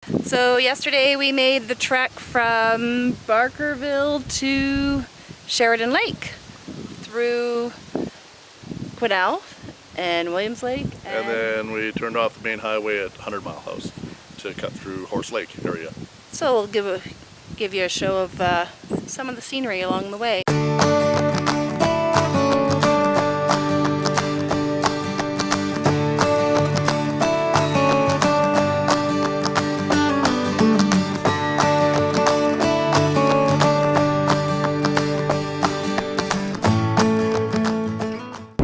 So yesterday we made the trek from Barkerville to Sheridan Lake through Quesnel and Williams Lake. And then we turned off the main highway at 100 Mile House to cut through Horse Lake area. So we'll give you a show of some of the scenery along the way.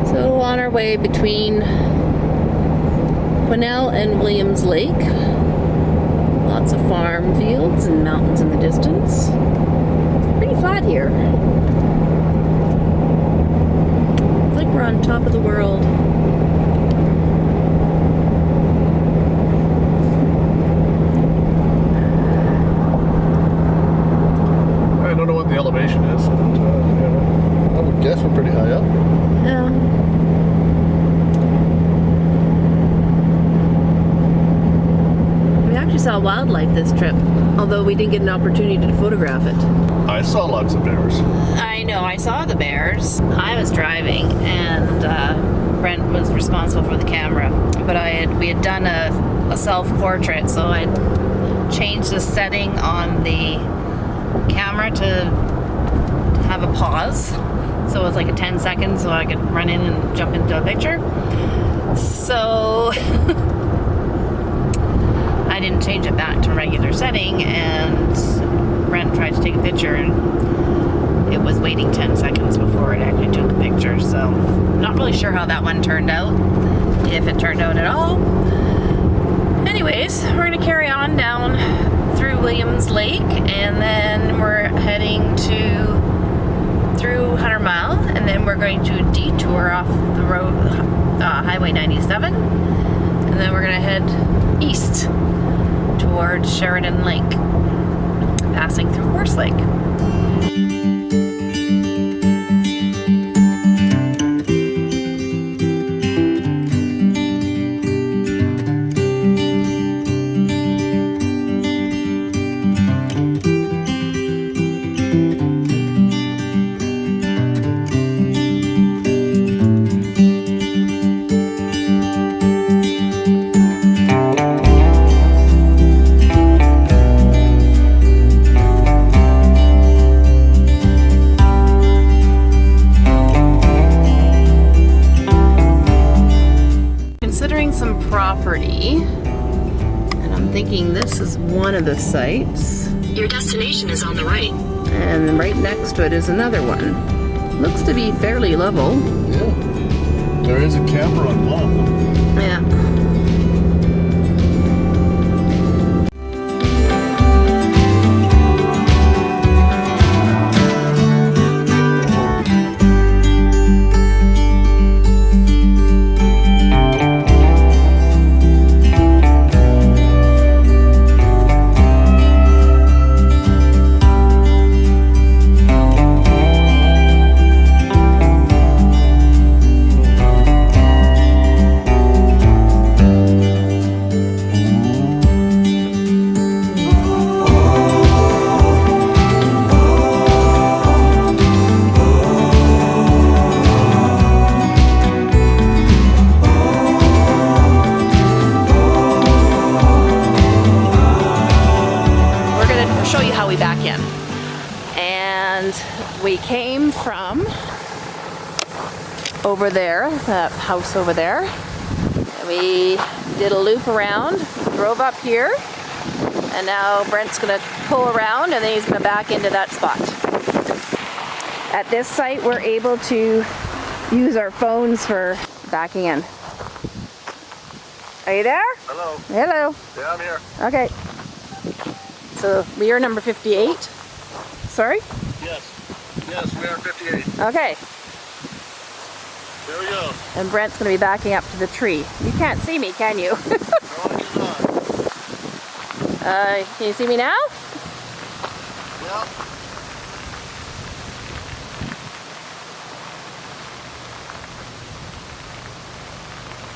So on our way between Quesnel and Williams Lake, lots of farm fields and mountains in the distance. Pretty flat here. It's like we're on top of the world. I don't know what the elevation is, but I would guess we're pretty high up. Yeah. We actually saw wildlife this trip, although we didn't get an opportunity to photograph it. I saw lots of bears. I know, I saw the bears. I was driving and Brent was responsible for the camera, but we had done a self-portrait, so I changed the setting on the camera to have a pause. So it was like a 10 seconds so I could run in and jump into a picture. So I didn't change it back to regular setting, and Brent tried to take a picture and it was waiting 10 seconds before it actually took a picture. So not really sure how that one turned out, if it turned out at all. Anyways, we're gonna carry on down through Williams Lake, and then we're heading through 100 Mile, and then we're going to detour off the road, Highway 97, and then we're gonna head east towards Sheridan Lake, passing through Horse Lake. Some property, and I'm thinking this is one of the sites. Your destination is on the right. And right next to it is another one. Looks to be fairly level. Yeah. There is a camper on one of them. Yeah. Show you how we back in. And we came from over there, that house over there. And we did a loop around, drove up here, and now Brent's gonna pull around and then he's gonna back into that spot. At this site, we're able to use our phones for backing in. Are you there? Hello. Hello. Yeah, I'm here. Okay. So we are number 58. Sorry? Yes. Yes, we are 58. Okay. There we go. And Brent's going to be backing up to the tree. You can't see me, can you? No, I cannot. Can you see me now? Yeah.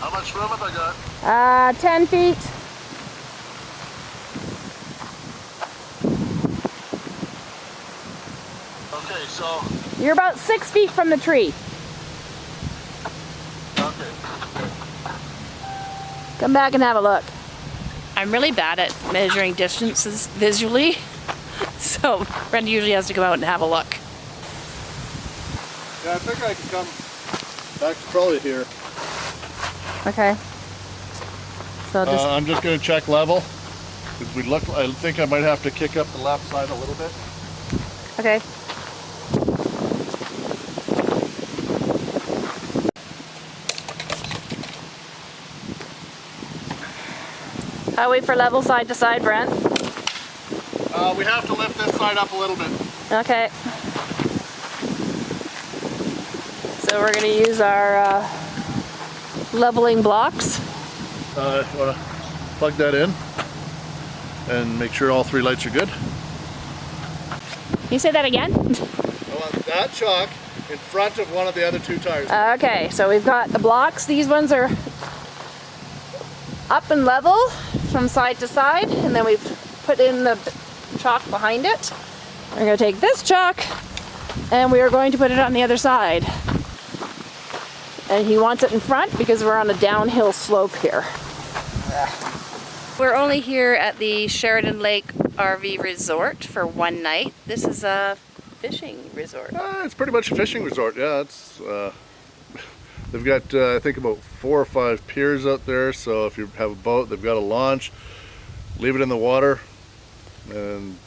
How much room have I got? 10 feet. so. You're about 6 feet from the tree. Okay. Come back and have a look. I'm really bad at measuring distances visually, so Brenda usually has to come out and have a look. Yeah, I think I can come back to probably here. Okay. So just I'm just going to check level. Because I think I might have to kick up the left side a little bit. okay. How are we for level side to side, Brent? We have to lift this side up a little bit. Okay. So we're going to use our leveling blocks. Want to plug that in and make sure all 3 lights are good. Can you say that again? I want that chalk in front of one of the other 2 tires. Okay, so we've got the blocks. These ones are up and level from side to side, and then we've put in the chalk behind it. We're going to take this chalk and we are going to put it on the other side. And he wants it in front because we're on a downhill slope here. We're only here at the Sheridan Lake RV Resort for one night. This is a fishing resort. It's pretty much a fishing resort. Yeah, it's they've got I think about 4 or 5 piers out there. So if you have a boat, they've got a launch, leave it in the water, and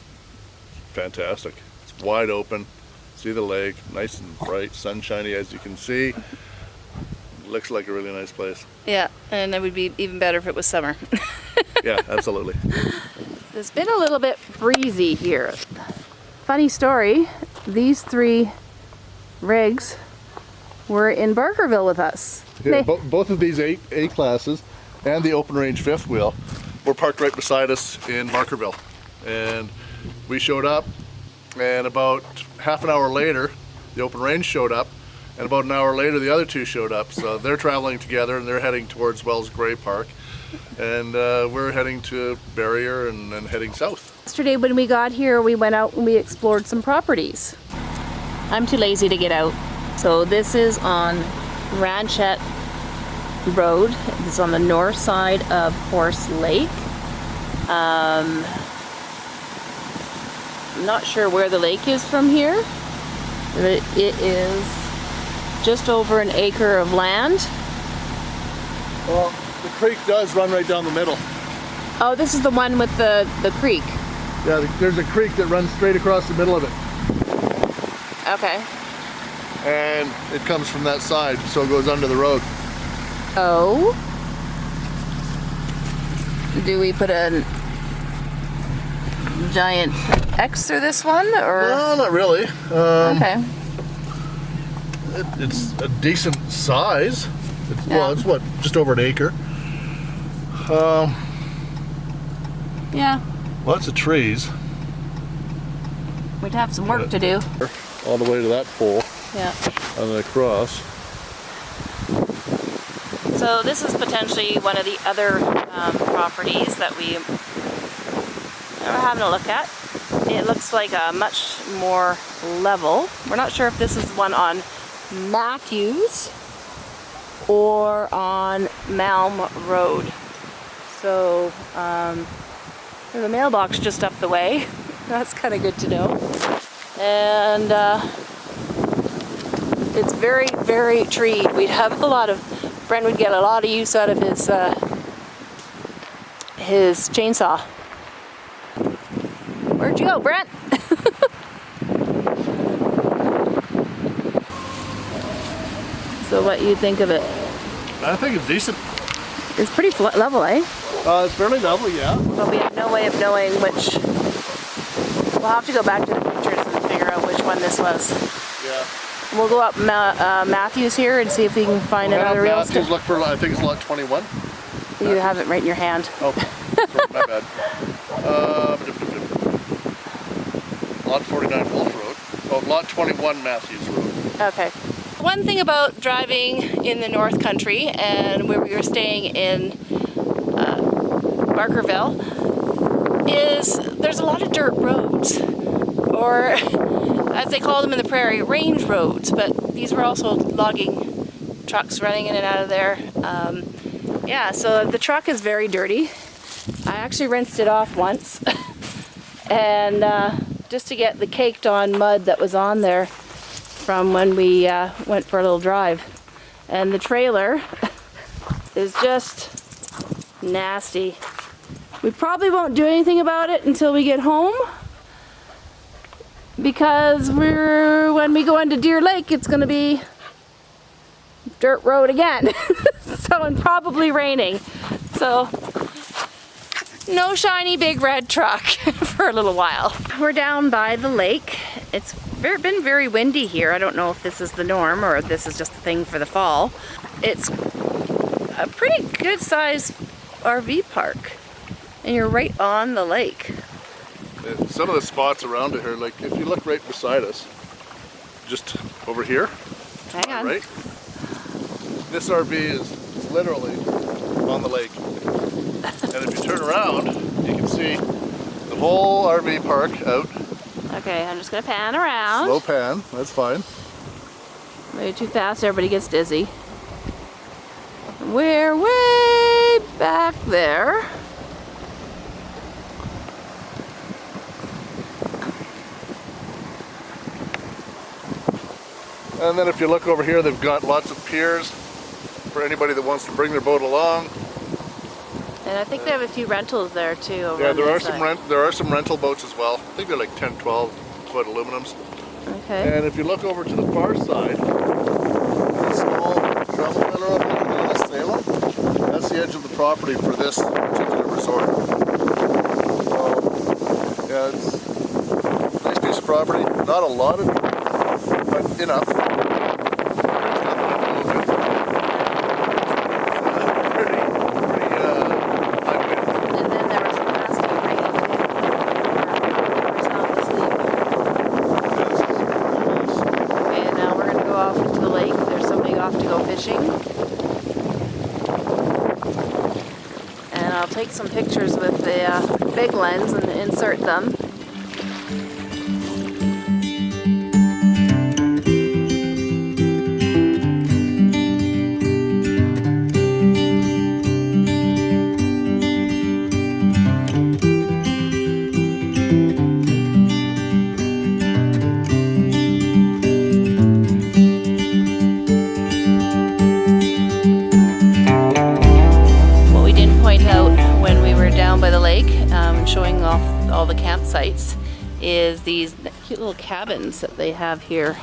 fantastic. It's wide open. See the lake, nice and bright, sunshiny as you can see. Looks like a really nice place. Yeah, and it would be even better if it was summer. Yeah, absolutely. It's been a little bit breezy here. Funny story, these 3 rigs were in Barkerville with us. Yeah, both of these A classes and the open range 5th wheel were parked right beside us in Barkerville. And we showed up, and about half an hour later, the open range showed up, and about an hour later, the other 2 showed up. So they're traveling together, and they're heading towards Wells Gray Park. And we're heading to Barrier and then heading south. Yesterday when we got here, we went out and we explored some properties. I'm too lazy to get out. So this is on Ranchette Road. It's on the north side of Horse Lake. I'm not sure where the lake is from here, but it is just over an acre of land. Well, the creek does run right down the middle. Oh, this is the one with the creek. Yeah, there's a creek that runs straight across the middle of it. Okay. And it comes from that side, so it goes under the road. Oh. Do we put a giant X through this one, or? No, not really. Okay. It's a decent size. Yeah. Well, it's what, just over an acre. Yeah. Lots of trees. We'd have some work to do. All the way to that pole. Yeah. And then across. So this is potentially one of the other properties that we are having a look at. It looks like a much more level. We're not sure if this is one on Matthews or on Malm Road. So there's a mailbox just up the way. That's kind of good to know. And it's very, very treed. We'd have a lot of, Brent would get a lot of use out of his chainsaw. Where'd you go, Brent? So what you think of it? I think it's decent. It's pretty level, eh? It's fairly level, yeah. But we have no way of knowing which. We'll have to go back to the pictures and figure out which one this was. Yeah. We'll go up Matthews here and see if we can find another real estate. Matthews, look for, I think it's lot 21. You have it right in your hand. Oh, my bad. Lot 49 Wolf Road. Oh, lot 21 Matthews Road. Okay. One thing about driving in the North Country and where we were staying in Barkerville is there's a lot of dirt roads. or as they call them in the prairie, range roads. But these were also logging trucks running in and out of there. Yeah, so the truck is very dirty. I actually rinsed it off once and just to get the caked on mud that was on there from when we went for a little drive. And the trailer is just nasty. We probably won't do anything about it until we get home, because when we go into Deer Lake, it's going to be dirt road again. So, and probably raining. So no shiny big red truck for a little while. We're down by the lake. It's been very windy here. I don't know if this is the norm or if this is just a thing for the fall. It's a pretty good sized RV park and you're right on the lake. And some of the spots around it here, like if you look right beside us, just over here, hang on. Right? This RV is literally on the lake. And if you turn around, you can see the whole RV park out. Okay, I'm just gonna pan around. Slow pan, that's fine. Maybe too fast, everybody gets dizzy. We're way back there. And then if you look over here, they've got lots of piers for anybody that wants to bring their boat along. And I think they have a few rentals there too. Over Yeah, on there this are side. there are some rental boats as well. I think they're like 10, 12 foot aluminums. Okay. And if you look over to the far side, this small travel trailer over there on the Salem, that's the edge of the property for this particular resort. So, yeah, it's a nice piece of property. Not a lot of it, but enough. And then there was some nasty rain too. Okay, and now we're gonna go off into the lake. There's somebody off to go fishing. And I'll take some pictures with the big lens and insert them. Showing off all the campsites is these cute little cabins that they have here.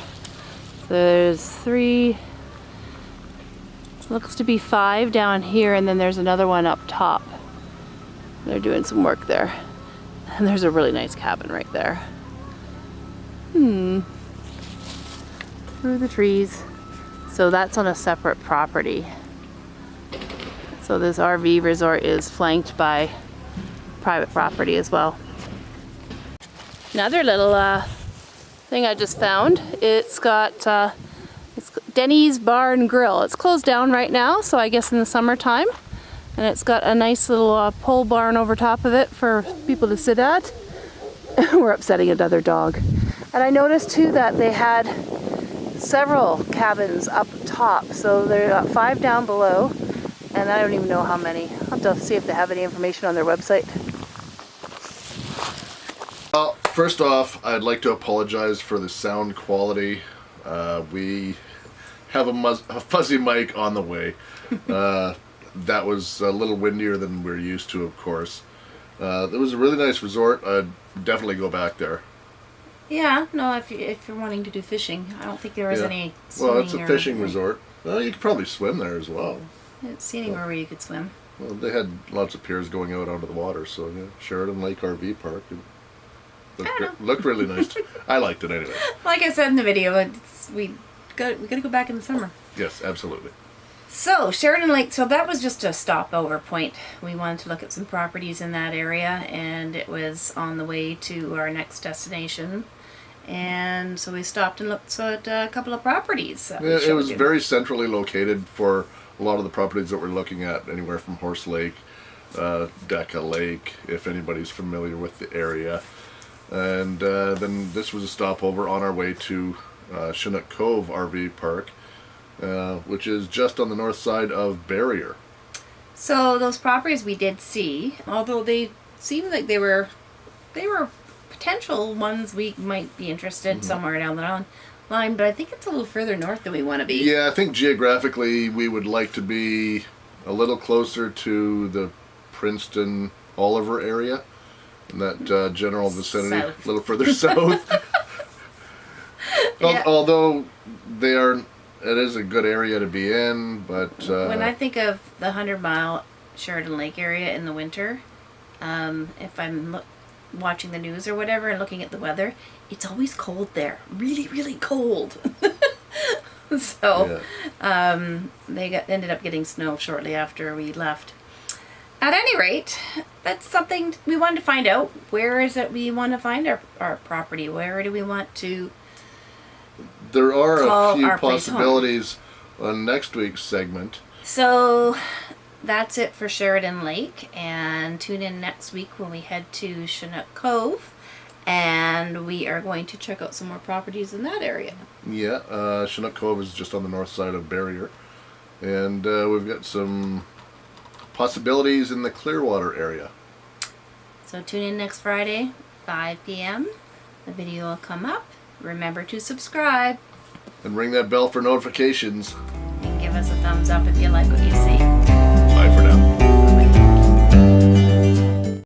There's 3, looks to be 5 down here, and then there's another one up top. They're doing some work there. And there's a really nice cabin right there. Through the trees. So that's on a separate property. So this RV resort is flanked by private property as well. Another little thing I just found. It's got it's Denny's Bar and Grill. It's closed down right now, so I guess in the summertime. And it's got a nice little pole barn over top of it for people to sit at. We're upsetting another dog. And I noticed too that they had several cabins up top. So there are 5 down below, and I don't even know how many. I'll have to see if they have any information on their website. Well, first off, I'd like to apologize for the sound quality. We have a fuzzy mic on the way. That was a little windier than we're used to, of course. It was a really nice resort. I'd definitely go back there. Yeah, no, if you're wanting to do fishing, I don't think there was any swimming. Well, it's a fishing resort. Well, you could probably swim there as well. I didn't see anywhere where you could swim. Well, they had lots of piers going out onto the water, so yeah, Sheridan Lake RV Park. Looked really nice. I liked it anyway. Like I said in the video, we got to go back in the summer. Yes, absolutely. So Sheridan Lake. So that was just a stopover point. We wanted to look at some properties in that area, and it was on the way to our next destination. And so we stopped and looked at a couple of properties. Yeah, it was very centrally located for a lot of the properties that we're looking at, anywhere from Horse Lake, Decca Lake, if anybody's familiar with the area. And then this was a stopover on our way to Chinook Cove RV Park, which is just on the north side of Barrier. So those properties we did see, although they seemed like they were potential ones we might be interested somewhere down the line, but I think it's a little further north than we want to be. Yeah, I think geographically we would like to be a little closer to the Princeton Oliver area in that general vicinity, South. a little further south. Yeah. Although it is a good area to be in, but When I think of the 100-mile Sheridan Lake area in the winter, if I'm watching the news or whatever and looking at the weather, it's always cold there. Really, really cold. So they ended up getting snow shortly after we left. At any rate, that's something we wanted to find out. Where is it we want to find our property? Where do we want to... there are call a few our place home. possibilities on next week's segment. So that's it for Sheridan Lake, and tune in next week when we head to Chinook Cove, and we are going to check out some more properties in that area. Yeah, Chinook Cove is just on the north side of Barrier, and we've got some possibilities in the Clearwater area. So tune in next Friday, 5 p.m. The video will come up. Remember to subscribe And ring that bell for notifications. and give us a thumbs up if you like what you see. Bye for now.